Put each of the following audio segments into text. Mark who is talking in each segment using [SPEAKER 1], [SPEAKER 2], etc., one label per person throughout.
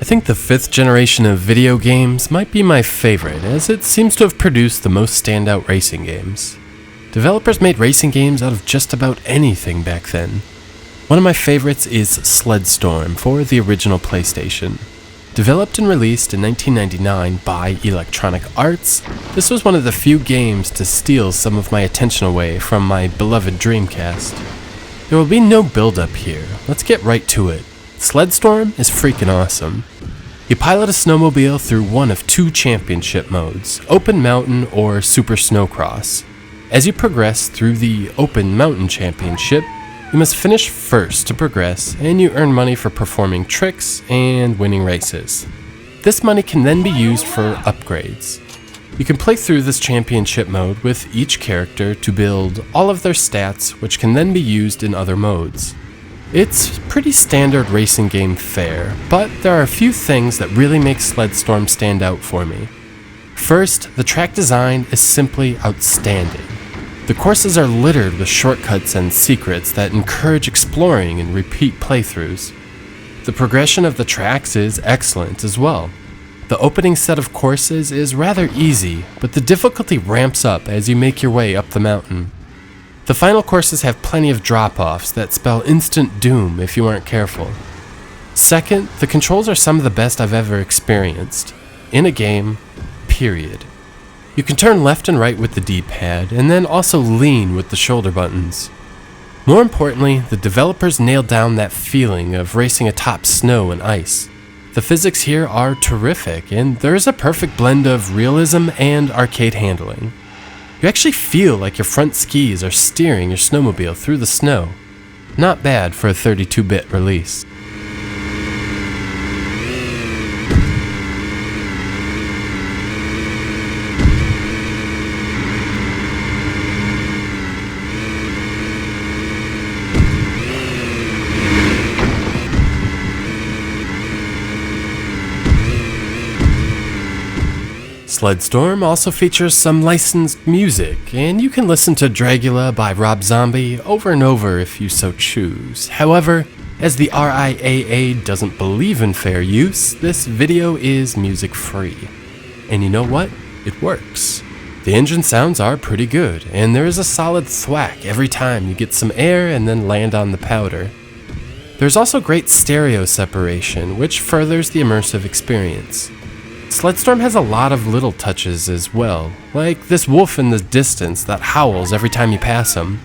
[SPEAKER 1] think the 5th generation of video games might be my favorite, as it seems to have produced the most standout racing games. Developers made racing games out of just about anything back then. One of my favorites is Sled Storm for the original PlayStation. Developed and released in 1999 by Electronic Arts, this was one of the few games to steal some of my attention away from my beloved Dreamcast. There will be no build-up here, let's get right to it. Sledstorm is freaking awesome. You pilot a snowmobile through one of 2 championship modes, Open Mountain or Super Snowcross. As you progress through the Open Mountain Championship, you must finish first to progress, and you earn money for performing tricks and winning races. This money can then be used for upgrades. You can play through this championship mode with each character to build all of their stats, which can then be used in other modes. It's pretty standard racing game fare, but there are a few things that really make Sledstorm stand out for me. First, the track design is simply outstanding. The courses are littered with shortcuts and secrets that encourage exploring and repeat playthroughs. The progression of the tracks is excellent as well. The opening set of courses is rather easy, but the difficulty ramps up as you make your way up the mountain. The final courses have plenty of drop-offs that spell instant doom if you aren't careful. Second, the controls are some of the best I've ever experienced. In a game, period. You can turn left and right with the D-pad, and then also lean with the shoulder buttons. More importantly, the developers nailed down that feeling of racing atop snow and ice. The physics here are terrific, and there is a perfect blend of realism and arcade handling. You actually feel like your front skis are steering your snowmobile through the snow. Not bad for a 32-bit release. Sledstorm also features some licensed music, and you can listen to Dragula by Rob Zombie over and over if you so choose. However, as the RIAA doesn't believe in fair use, this video is music-free. And you know what? It works. The engine sounds are pretty good, and there is a solid thwack every time you get some air and then land on the powder. There's also great stereo separation, which furthers the immersive experience. Sledstorm has a lot of little touches as well, like this wolf in the distance that howls every time you pass him.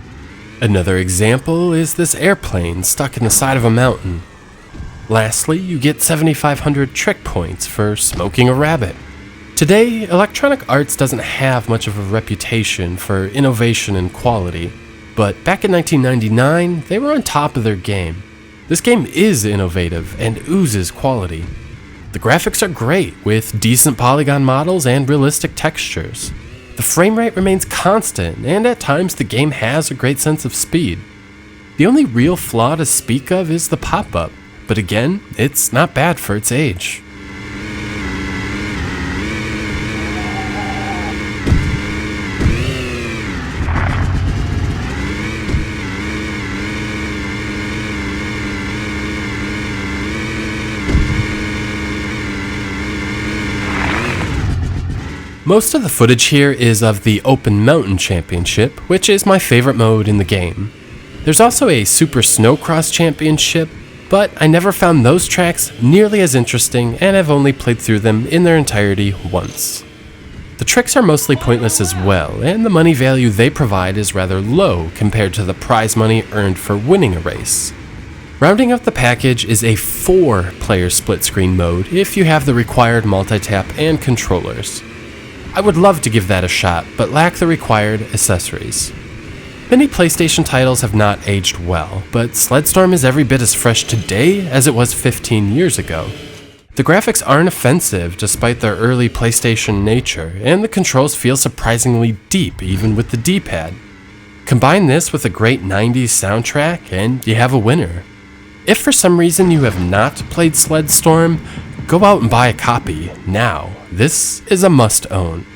[SPEAKER 1] Another example is this airplane stuck in the side of a mountain. Lastly, you get 7,500 trick points for smoking a rabbit. Today, Electronic Arts doesn't have much of a reputation for innovation and quality, but back in 1999, they were on top of their game. This game is innovative and oozes quality. The graphics are great, with decent polygon models and realistic textures. The frame rate remains constant, and at times the game has a great sense of speed. The only real flaw to speak of is the pop-up, but again, it's not bad for its age. Most of the footage here is of the Open Mountain Championship, which is my favorite mode in the game. There's also a Super Snowcross Championship, but I never found those tracks nearly as interesting, and I've only played through them in their entirety once. The tricks are mostly pointless as well, and the money value they provide is rather low compared to the prize money earned for winning a race. Rounding up the package is a 4-player split-screen mode if you have the required multi-tap and controllers. I would love to give that a shot, but lack the required accessories. Many PlayStation titles have not aged well, but Sledstorm is every bit as fresh today as it was 15 years ago. The graphics aren't offensive despite their early PlayStation nature, and the controls feel surprisingly deep even with the D-pad. Combine this with a great 90s soundtrack and you have a winner. If for some reason you have not played Sledstorm, go out and buy a copy now. This is a must-own.